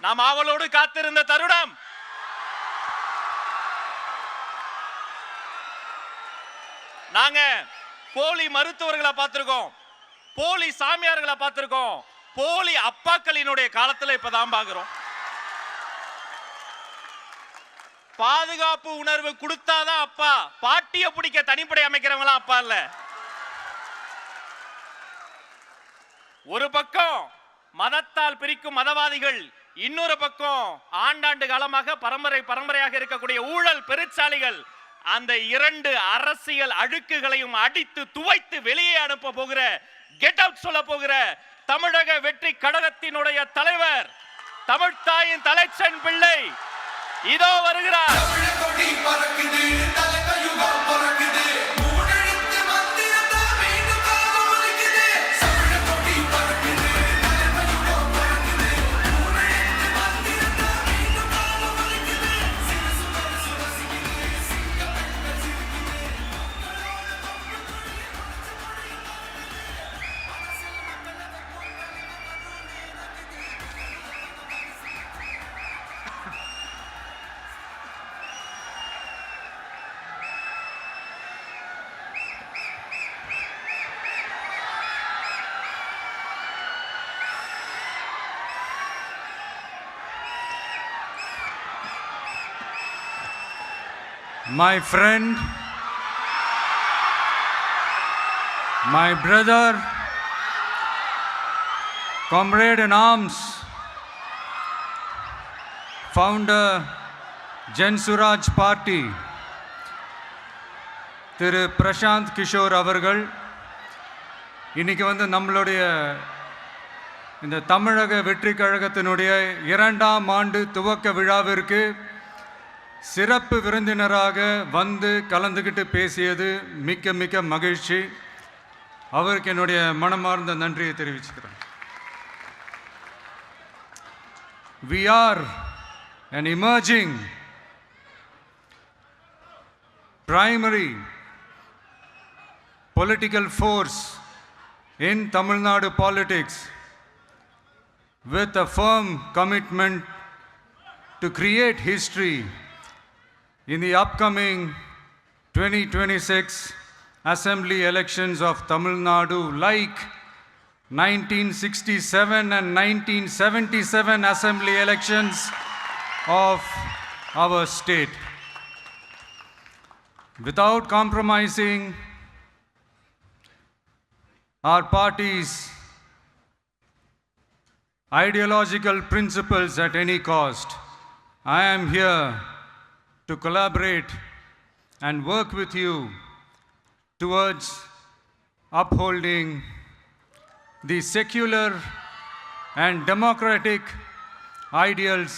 நாம் ஆவலோடு காத்திருந்த தருணம். நாங்க போலி மருத்துவர்களை பார்த்திருக்கோம், போலி சாமியார்களை பார்த்திருக்கோம், போலி அப்பாக்களினுடைய காலத்துல இப்பதான் பாக்குறோம். பாதுகாப்பு உணர்வு கொடுத்தாதான் அப்பா, பாட்டிய பிடிக்க தனிப்படை அமைக்கிறவங்களாம் அப்பா இல்ல. ஒரு பக்கம் மதத்தால் பிரிக்கும் மதவாதிகள், இன்னொரு பக்கம் ஆண்டாண்டு காலமாக பரம்பரையாக இருக்கக்கூடிய ஊழல் பெருச்சாலிகள். அந்த இரண்டு அரசியல் அழுக்குகளையும் அடித்து துவைத்து வெளியே அனுப்ப போகிற, கெட் அவுட் சொல்ல போகிற தமிழக வெற்றி கழகத்தினுடைய தலைவர், தமிழ்த்தாயின் தலைச்சன் பிள்ளை இதோ வருகிறார். My friend, my brother, comrade in arms, founder Jan Suraj Party, திரு பிரசாந்த் கிஷோர் அவர்கள் இன்னைக்கு வந்து நம்மளுடைய இந்த தமிழக வெற்றி கழகத்தினுடைய 2ஆம் ஆண்டு துவக்க விழாவிற்கு சிறப்பு விருந்தினராக வந்து கலந்துக்கிட்டு பேசியது மிக்க மிக்க மகிழ்ச்சி. அவருக்கு என்னுடைய மனமார்ந்த நன்றியை தெரிவிச்சுக்கிறேன். We are an emerging primary political force in Tamil Nadu politics with a firm commitment to create history in the upcoming 2026 assembly elections of Tamil Nadu, like 1967 and 1977 assembly elections of our state. Without compromising our party's ideological principles at any cost, I am here to collaborate and work with you towards upholding the secular and democratic ideals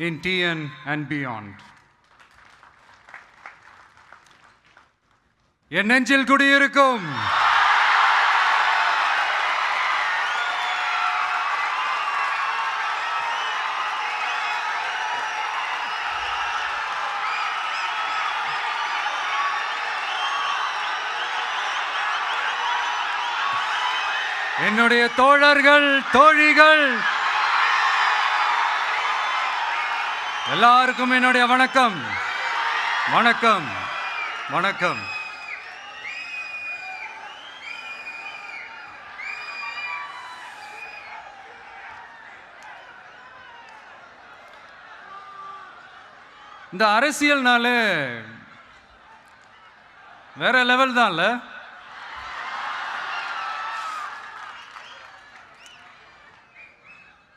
in TN and beyond. என் நெஞ்சில் குடியிருக்கும் என்னுடைய தோழர்கள், தோழிகள் எல்லாருக்கும் என்னுடைய வணக்கம். வணக்கம் வணக்கம். இந்த அரசியல்னாலே வேற லெவல் தான்ல.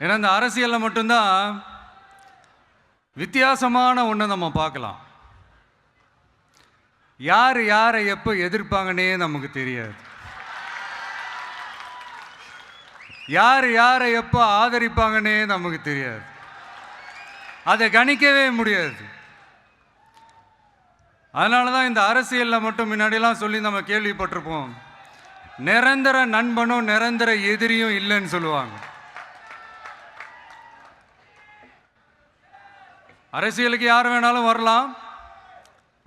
ஏன்னா இந்த அரசியலில் மட்டும்தான் வித்தியாசமான ஒன்று நம்ம பார்க்கலாம். யார் யாரை எப்போ எதிர்ப்பாங்கன்னே நமக்கு தெரியாது. யார் யாரை எப்போ ஆதரிப்பாங்கன்னே நமக்கு தெரியாது. அதை கணிக்கவே முடியாது. அதனால தான் இந்த அரசியலில் மட்டும் முன்னாடிலாம் சொல்லி நம்ம கேள்விப்பட்டிருப்போம், நிரந்தர நண்பனும் நிரந்தர எதிரியும் இல்லைன்னு சொல்லுவாங்க. அரசியலுக்கு யார் வேணாலும் வரலாம்,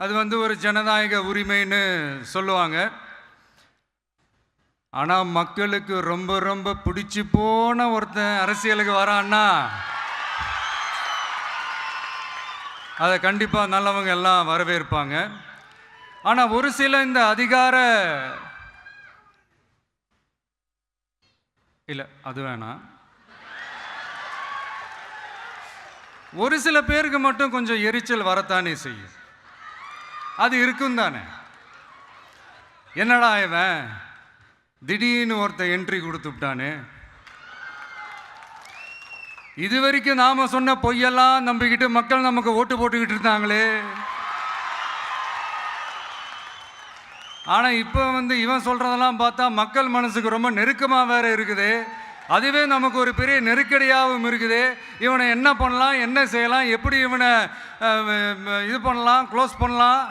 அது வந்து ஒரு ஜனநாயக உரிமைன்னு சொல்லுவாங்க. ஆனால் மக்களுக்கு ரொம்ப ரொம்ப பிடிச்சி போன ஒருத்தன் அரசியலுக்கு வரான்னா அதை கண்டிப்பாக நல்லவங்க எல்லாம் வரவேற்பாங்க. ஆனால் ஒரு சில இந்த அதிகார இல்லை அது வேணாம், ஒரு சில பேருக்கு மட்டும் கொஞ்சம் எரிச்சல் வரத்தானே செய்யும். அது இருக்கும் தானே. என்னடா இவன் திடீர்னு ஒருத்தன் என்ட்ரி கொடுத்துட்டானே, இது வரைக்கும் நாம சொன்ன பொய்யெல்லாம் நம்பிக்கிட்டு மக்கள் நமக்கு ஓட்டு போட்டுக்கிட்டு இருந்தாங்களே, ஆனா இப்போ இவன் சொல்றதெல்லாம் பார்த்தா மக்கள் மனசுக்கு ரொம்ப நெருக்கமா வேற இருக்குது. அதுவே நமக்கு ஒரு பெரிய நெருக்கடியாகவும் இருக்குது. இவனை என்ன பண்ணலாம், என்ன செய்யலாம், எப்படி இவனை இது பண்ணலாம், க்ளோஸ் பண்ணலாம்.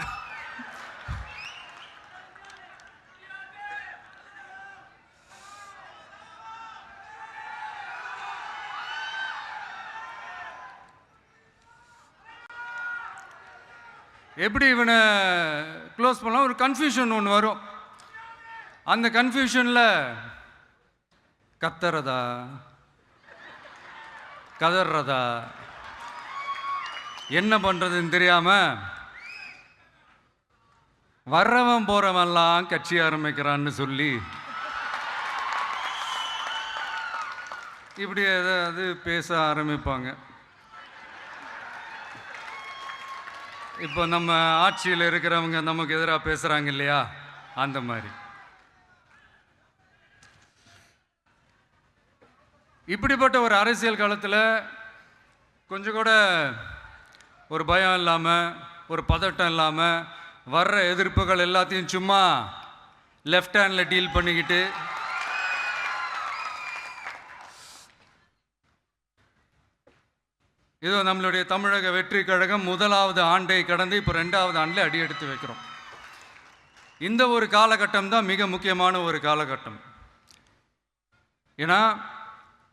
எப்படி இவனை க்ளோஸ் பண்ணலாம், ஒரு கன்ஃபியூஷன் ஒன்று வரும். அந்த கன்ஃபியூஷனில் கத்துறதா கதறதா என்ன பண்ணுறதுன்னு தெரியாமல் வர்றவன் போகிறவன்லாம் கட்சி ஆரம்பிக்கிறான்னு சொல்லி இப்படி ஏதாவது பேச ஆரம்பிப்பாங்க. இப்போ நம்ம ஆட்சியில் இருக்கிறவங்க நமக்கு எதிராக பேசுகிறாங்க இல்லையா, அந்த மாதிரி. இப்படிப்பட்ட ஒரு அரசியல் காலத்தில் கொஞ்சம் கூட ஒரு பயம் இல்லாமல், ஒரு பதட்டம் இல்லாமல், வர்ற எதிர்ப்புகள் எல்லாத்தையும் சும்மா லெஃப்ட் ஹேண்டில் டீல் பண்ணிக்கிட்டு இதோ நம்மளுடைய தமிழக வெற்றி கழகம் முதலாவது ஆண்டை கடந்து இப்போ 2வது ஆண்டில் அடி எடுத்து வைக்கிறோம். இந்த ஒரு காலகட்டம் தான் மிக முக்கியமான ஒரு காலகட்டம். ஏன்னா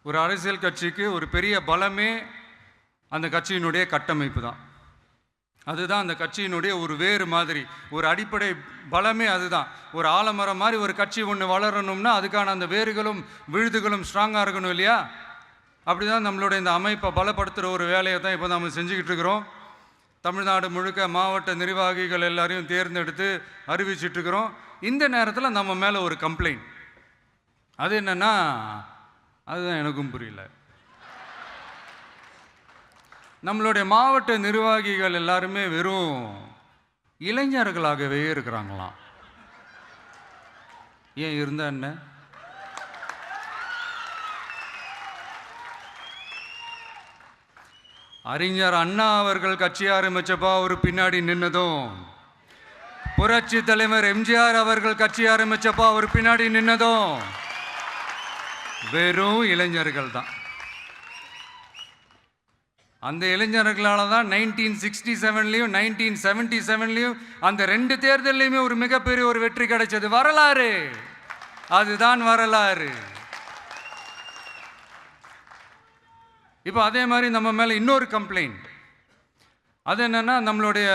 ஒரு அரசியல் கட்சிக்கு ஒரு பெரிய பலமே அந்த கட்சியினுடைய கட்டமைப்பு தான். அதுதான் அந்த கட்சியினுடைய ஒரு வேறு மாதிரி, ஒரு அடிப்படை பலமே அதுதான். ஒரு ஆலமரம் மாதிரி ஒரு கட்சி ஒன்று வளரணும்னா அதுக்கான அந்த வேர்களும் விழுதுகளும் ஸ்ட்ராங்காக இருக்கணும் இல்லையா. அப்படி தான் நம்மளுடைய இந்த அமைப்பை பலப்படுத்துகிற ஒரு வேலையை தான் இப்போ நம்ம செஞ்சுக்கிட்டு இருக்கிறோம். தமிழ்நாடு முழுக்க மாவட்ட நிர்வாகிகள் எல்லாரையும் தேர்ந்தெடுத்து அறிவிச்சிட்ருக்கிறோம். இந்த நேரத்தில் நம்ம மேலே ஒரு கம்ப்ளைண்ட், அது என்னென்னா, அதுதான் எனக்கும் புரியல. நம்மளுடைய மாவட்ட நிர்வாகிகள் எல்லாருமே வெறும் இளைஞர்களாகவே இருக்கிறாங்களாம். ஏன் இருந்தா என்ன? அறிஞர் அண்ணா அவர்கள் கட்சி ஆரம்பிச்சப்பா ஒரு பின்னாடி நின்னதும், புரட்சி தலைவர் எம்ஜிஆர் அவர்கள் கட்சி ஆரம்பிச்சப்பா ஒரு பின்னாடி நின்னதும் வெறும் இளைஞர்கள் தான். அந்த இளைஞர்களால தான் 1967லையும் 1977லையும் அந்த 2 தேர்தலையுமே ஒரு மிகப்பெரிய ஒரு வெற்றி கிடைச்சது. வரலாறு, அதுதான் வரலாறு. இப்போ அதே மாதிரி நம்ம மேலே இன்னொரு கம்ப்ளைண்ட், அது என்னன்னா, நம்மளுடைய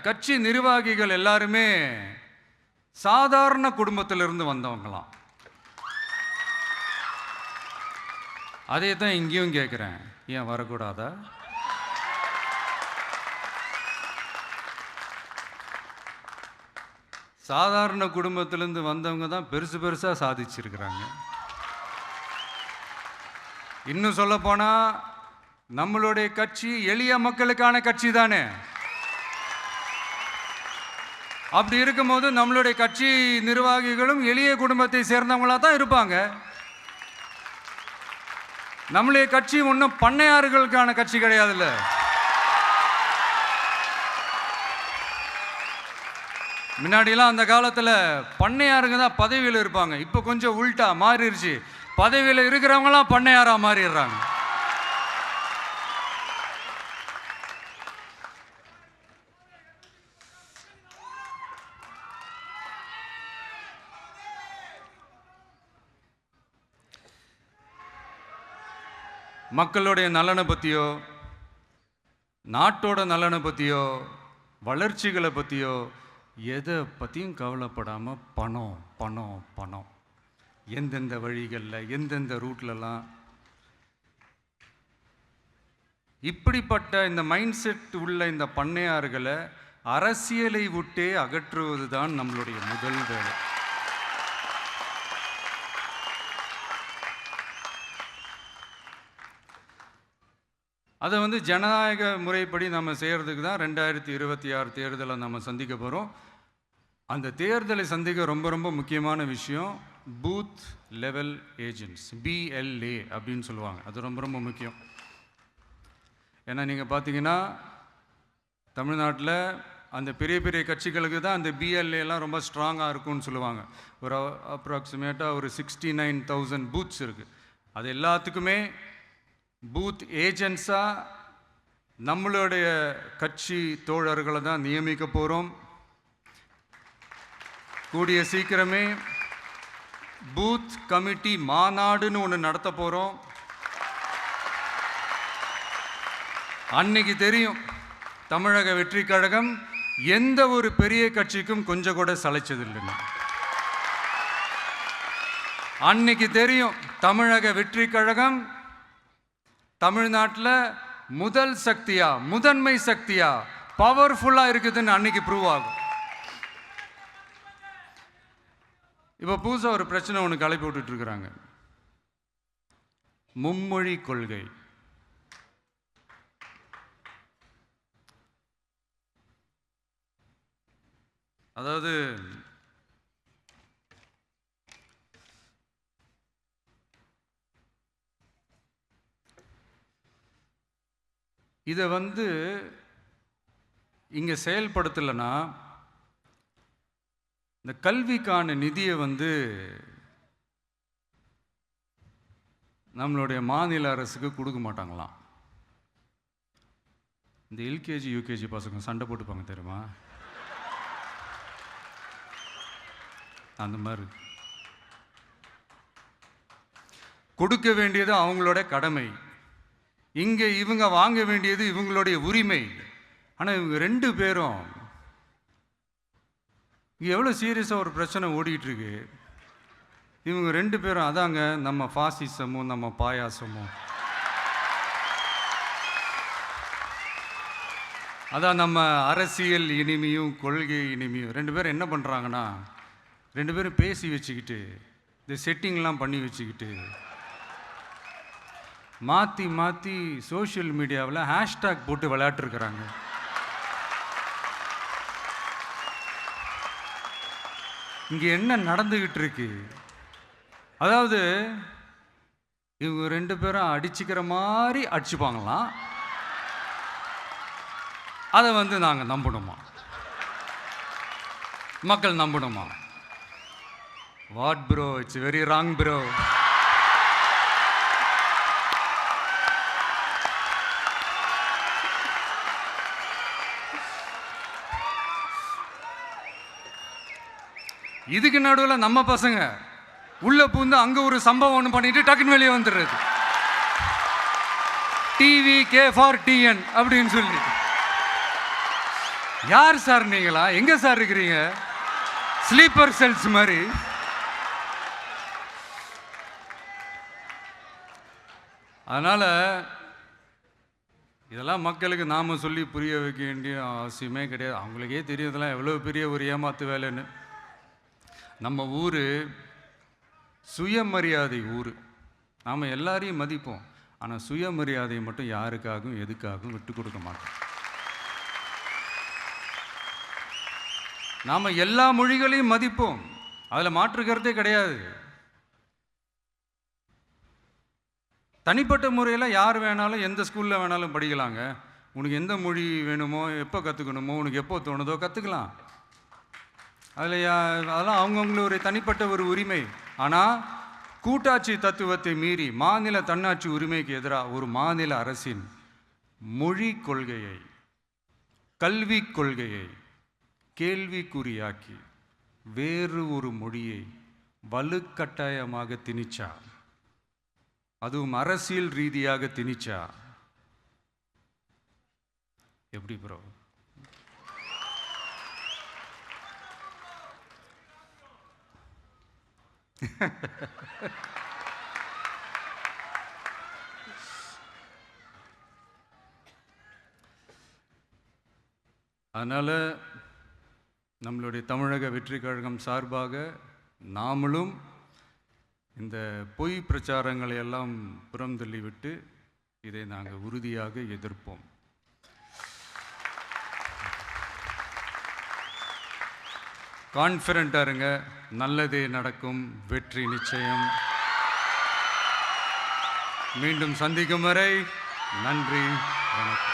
கட்சி நிர்வாகிகள் எல்லாருமே சாதாரண குடும்பத்திலிருந்து வந்தவங்களாம். அதே தான் இங்கேயும் கேட்குறேன், ஏன் வரக்கூடாதா? சாதாரண குடும்பத்திலேருந்து வந்தவங்க தான் பெருசு பெருசாக சாதிச்சிருக்கிறாங்க. இன்னும் சொல்ல போனால் நம்மளுடைய கட்சி எளிய மக்களுக்கான கட்சி தானே. அப்படி இருக்கும்போது நம்மளுடைய கட்சி நிர்வாகிகளும் எளிய குடும்பத்தை சேர்ந்தவங்களா தான் இருப்பாங்க. நம்மளுடைய கட்சி ஒன்றும் பண்ணையாறுகளுக்கான கட்சி கிடையாதுல்ல. முன்னாடிலாம் அந்த காலத்தில் பண்ணையாருங்க தான் பதவியில் இருப்பாங்க. இப்போ கொஞ்சம் உள்டா மாறிடுச்சு, பதவியில் இருக்கிறவங்களாம் பண்ணையாரா மாறிடுறாங்க. மக்களுடைய நலனை பற்றியோ, நாட்டோட நலனை பற்றியோ, வளர்ச்சிகளை பற்றியோ எதை பற்றியும் கவலைப்படாமல் பணம் பணம் பணம், எந்தெந்த வழிகளில் எந்தெந்த ரூட்லலாம். இப்படிப்பட்ட இந்த மைண்ட் செட் உள்ள இந்த பண்ணையார்களை அரசியலை விட்டே அகற்றுவது தான் நம்மளுடைய முதல் வேலை. அதை ஜனநாயக முறைப்படி நம்ம செய்கிறதுக்கு தான் 2026 தேர்தலை நம்ம சந்திக்க போகிறோம். அந்த தேர்தலை சந்திக்க ரொம்ப ரொம்ப முக்கியமான விஷயம் பூத் லெவல் ஏஜென்ட்ஸ், BLA அப்படின்னு சொல்லுவாங்க. அது ரொம்ப ரொம்ப முக்கியம். ஏன்னா நீங்கள் பார்த்தீங்கன்னா தமிழ்நாட்டில் அந்த பெரிய பெரிய கட்சிகளுக்கு தான் அந்த BLAலாம் ரொம்ப ஸ்ட்ராங்காக இருக்கும்னு சொல்லுவாங்க. ஒரு அப்ராக்சிமேட்டாக ஒரு 69,000 பூத்ஸ் இருக்குது. அது எல்லாத்துக்குமே பூத் ஏஜென்ட்ஸாக நம்மளுடைய கட்சி தோழர்களை தான் நியமிக்க போகிறோம். கூடிய சீக்கிரமே பூத் கமிட்டி மாநாடுன்னு ஒன்று நடத்த போகிறோம். அன்னைக்கு தெரியும் தமிழக வெற்றி கழகம் எந்த ஒரு பெரிய கட்சிக்கும் கொஞ்சம் கூட சளைச்சதில்லைன்னு. அன்னைக்கு தெரியும் தமிழக வெற்றி கழகம் தமிழ்நாட்டில் முதல் சக்தியா, முதன்மை சக்தியா, பவர்ஃபுல்லாக இருக்குதுன்னு அன்னைக்கு ப்ரூவ் ஆகும். இப்போ புதுசாக ஒரு பிரச்சனை ஒன்று கிளப்பி விட்டுட்டு இருக்கிறாங்க, மும்மொழி கொள்கை. அதாவது இதை இங்கே செயல்படுத்தலைன்னா இந்த கல்விக்கான நிதியை நம்மளுடைய மாநில அரசுக்கு கொடுக்க மாட்டாங்களாம். இந்த LKG UKG பசங்க சண்டை போட்டுப்பாங்க தெரியுமா, அந்த மாதிரி கொடுக்க வேண்டியது அவங்களோட கடமை. இங்கே இவங்க வாங்க வேண்டியது இவங்களுடைய உரிமை. ஆனால் இவங்க ரெண்டு பேரும் இங்கே எவ்வளோ சீரியஸாக ஒரு பிரச்சனை ஓடிட்டு இருக்கு. இவங்க ரெண்டு பேரும் அதாங்க நம்ம பாசிசமும் நம்ம பாயாசமும், அதான் நம்ம அரசியல் இனிமையும் கொள்கை இனிமையும். ரெண்டு பேரும் என்ன பண்ணுறாங்கன்னா, ரெண்டு பேரும் பேசி வச்சுக்கிட்டு இந்த செட்டிங்லாம் பண்ணி வச்சுக்கிட்டு மாற்றி மாற்றி சோஷியல் மீடியாவில் ஹேஷ்டாக் போட்டு விளையாட்டுருக்குறாங்க. இங்கே என்ன நடந்துக்கிட்டு இருக்கு, அதாவது இவங்க ரெண்டு பேரும் அடிச்சுக்கிற மாதிரி அடிச்சுப்பாங்களாம். அதை நாங்கள் நம்பணுமா, மக்கள் நம்பணுமா? What bro, it's very wrong bro. இதுக்கு நடுவில் நம்ம பசங்க உள்ள பூந்து அங்கே ஒரு சம்பவம் ஒன்று பண்ணிட்டு டக்குன்னு வெளியே வந்துடுறது. TVK for TN அப்படின்னு சொல்லி. யார் சார் நீங்களா, எங்கே சார் இருக்கிறீங்க? ஸ்லீப்பர் செல்ஸ் மாதிரி. அதனால் இதெல்லாம் மக்களுக்கு நாம் சொல்லி புரிய வைக்க வேண்டிய அவசியமே கிடையாது. அவங்களுக்கே தெரியறதெல்லாம் எவ்வளோ பெரிய ஒரு ஏமாத்து வேலைன்னு. நம்ம ஊர் சுயமரியாதை ஊர். நாம் எல்லாரையும் மதிப்போம், ஆனால் சுயமரியாதையை மட்டும் யாருக்காகவும் எதுக்காகவும் விட்டு கொடுக்க மாட்டோம். நாம் எல்லா மொழிகளையும் மதிப்போம், அதில் மாற்றுக்கிறதே கிடையாது. தனிப்பட்ட முறையில் யார் வேணாலும் எந்த ஸ்கூலில் வேணாலும் படிக்கலாங்க. உனக்கு எந்த மொழி வேணுமோ, எப்போ கற்றுக்கணுமோ, உனக்கு எப்போ தோணுதோ கற்றுக்கலாம். அதெல்லாம் அவங்கவுங்களுடைய தனிப்பட்ட ஒரு உரிமை. ஆனால் கூட்டாட்சி தத்துவத்தை மீறி மாநில தன்னாட்சி உரிமைக்கு எதிராக ஒரு மாநில அரசின் மொழி கொள்கையை, கல்விக் கொள்கையை கேள்விக்குறியாக்கி வேறு ஒரு மொழியை வலுக்கட்டாயமாக திணிச்சா, அதுவும் அரசியல் ரீதியாக திணிச்சா எப்படி ப்ரோ? அதனால் நம்மளுடைய தமிழக வெற்றி கழகம் சார்பாக நாமளும் இந்த பொய் பிரச்சாரங்களை எல்லாம் புறம் தள்ளிவிட்டு இதை நாங்கள் உறுதியாக எதிர்ப்போம். கான்ஃபிடண்ட்டாக இருங்க, நல்லதே நடக்கும், வெற்றி நிச்சயம். மீண்டும் சந்திக்கும் வரை நன்றி, வணக்கம்.